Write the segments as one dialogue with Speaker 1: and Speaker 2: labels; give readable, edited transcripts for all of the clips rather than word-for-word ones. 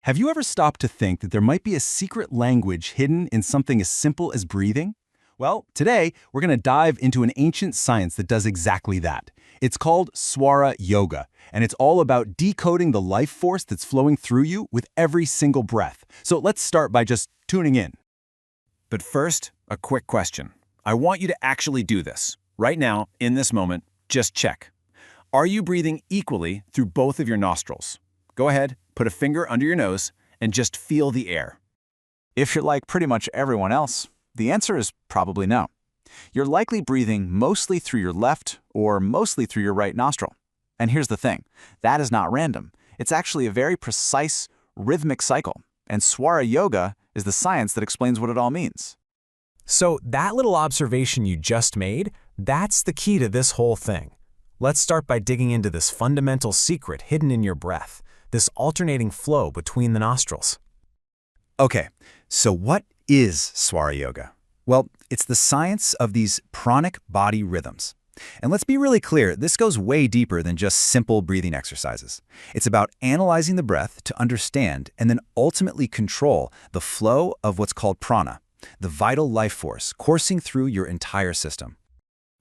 Speaker 1: Have you ever stopped to think that there might be a secret language hidden in something as simple as breathing? Well, today we're going to dive into an ancient science that does exactly that. It's called Swara Yoga, and it's all about decoding the life force that's flowing through you with every single breath. So let's start by just tuning in.
Speaker 2: But first, a quick question. I want you to actually do this. Right now, in this moment, just check. Are you breathing equally through both of your nostrils? Go ahead, put a finger under your nose, and just feel the air.
Speaker 3: If you're like pretty much everyone else, the answer is probably no. You're likely breathing mostly through your left or mostly through your right nostril. And here's the thing, that is not random. It's actually a very precise, rhythmic cycle, and Swara Yoga is the science that explains what it all means.
Speaker 4: So that little observation you just made, that's the key to this whole thing. Let's start by digging into this fundamental secret hidden in your breath, this alternating flow between the nostrils.
Speaker 3: Okay, so what is Swara Yoga? Well, it's the science of these pranic body rhythms. And let's be really clear, this goes way deeper than just simple breathing exercises. It's about analyzing the breath to understand and then ultimately control the flow of what's called prana, the vital life force coursing through your entire system.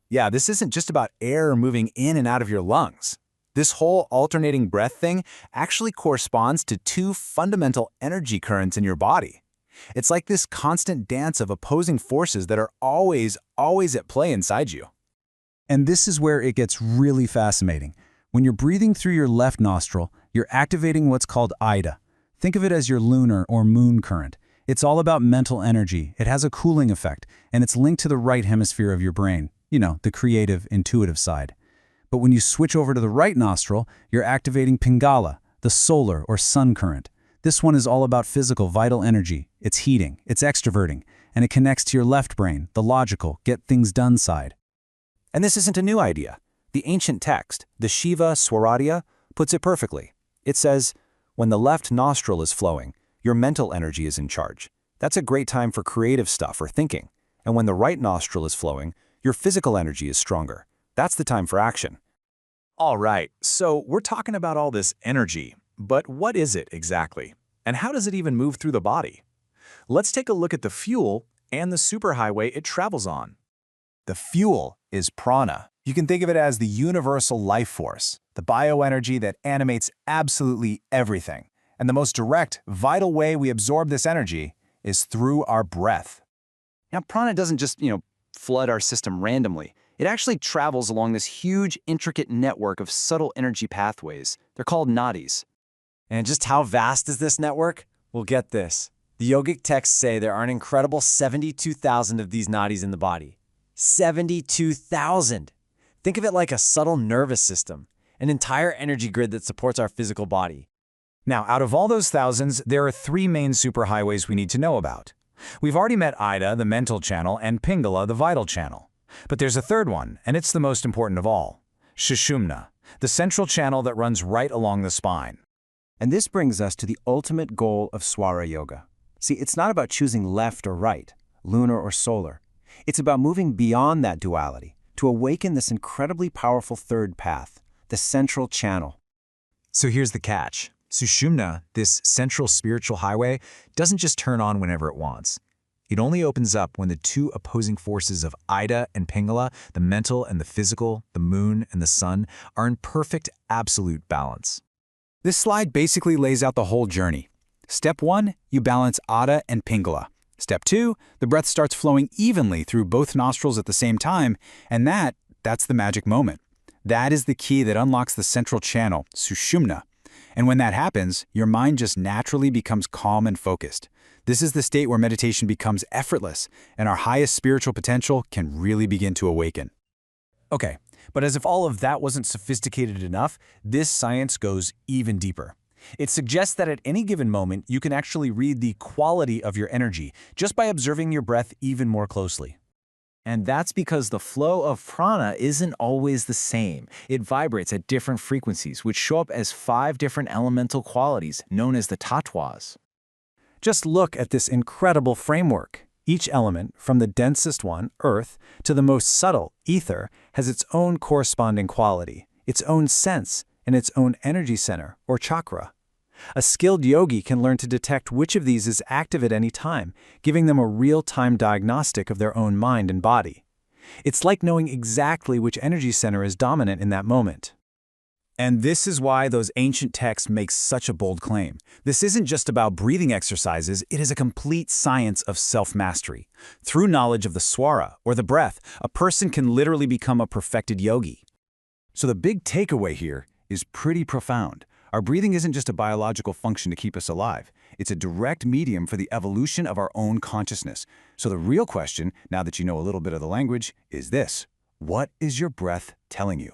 Speaker 4: Yeah, this isn't just about air moving in and out of your lungs. This whole alternating breath thing actually corresponds to two fundamental energy currents in your body. It's like this constant dance of opposing forces that are always at play inside you.
Speaker 1: And this is where it gets really fascinating. When you're breathing through your left nostril, you're activating what's called Ida. Think of it as your lunar or moon current. It's all about mental energy. It has a cooling effect, and it's linked to the right hemisphere of your brain. You know, the creative, intuitive side. But when you switch over to the right nostril, you're activating pingala, the solar or sun current. This one is all about physical, vital energy. It's heating, it's extroverting, and it connects to your left brain, the logical, get things done side.
Speaker 4: And this isn't a new idea. The ancient text, the Shiva Swaraya, puts it perfectly. It says, when the left nostril is flowing, your mental energy is in charge. That's a great time for creative stuff or thinking. And when the right nostril is flowing, your physical energy is stronger. That's the time for action. All right, so we're talking about all this energy, but what is it exactly? And how does it even move through the body? Let's take a look at the fuel and the superhighway it travels on.
Speaker 3: The fuel is prana. You can think of it as the universal life force, the bioenergy that animates absolutely everything. And the most direct, vital way we absorb this energy is through our breath.
Speaker 2: Now, prana doesn't just, flood our system randomly. It actually travels along this huge, intricate network of subtle energy pathways. They're called nadis.
Speaker 4: And just how vast is this network? Well, get this. The yogic texts say there are an incredible 72,000 of these nadis in the body. 72,000! Think of it like a subtle nervous system, an entire energy grid that supports our physical body. Now, out of all those thousands, there are three main superhighways we need to know about. We've already met Ida, the mental channel, and Pingala, the vital channel. But there's a third one, and it's the most important of all. Sushumna, the central channel that runs right along the spine.
Speaker 5: And this brings us to the ultimate goal of Swara Yoga. See, it's not about choosing left or right, lunar or solar. It's about moving beyond that duality to awaken this incredibly powerful third path, the central channel.
Speaker 4: So here's the catch. Sushumna, this central spiritual highway, doesn't just turn on whenever it wants. It only opens up when the two opposing forces of Ida and Pingala, the mental and the physical, the moon and the sun, are in perfect, absolute balance.
Speaker 3: This slide basically lays out the whole journey. Step 1, you balance Ida and Pingala. Step 2, the breath starts flowing evenly through both nostrils at the same time, and that's the magic moment. That is the key that unlocks the central channel, Sushumna. And when that happens, your mind just naturally becomes calm and focused. This is the state where meditation becomes effortless, and our highest spiritual potential can really begin to awaken.
Speaker 4: Okay, but as if all of that wasn't sophisticated enough, this science goes even deeper. It suggests that at any given moment, you can actually read the quality of your energy just by observing your breath even more closely. And that's because the flow of prana isn't always the same. It vibrates at different frequencies, which show up as 5 different elemental qualities known as the tattvas. Just look at this incredible framework. Each element, from the densest one, earth, to the most subtle, ether, has its own corresponding quality, its own sense, and its own energy center, or chakra.
Speaker 5: A skilled yogi can learn to detect which of these is active at any time, giving them a real-time diagnostic of their own mind and body. It's like knowing exactly which energy center is dominant in that moment.
Speaker 1: And this is why those ancient texts make such a bold claim. This isn't just about breathing exercises, it is a complete science of self-mastery. Through knowledge of the swara, or the breath, a person can literally become a perfected yogi. So the big takeaway here is pretty profound. Our breathing isn't just a biological function to keep us alive. It's a direct medium for the evolution of our own consciousness. So the real question, now that you know a little bit of the language, is this: what is your breath telling you?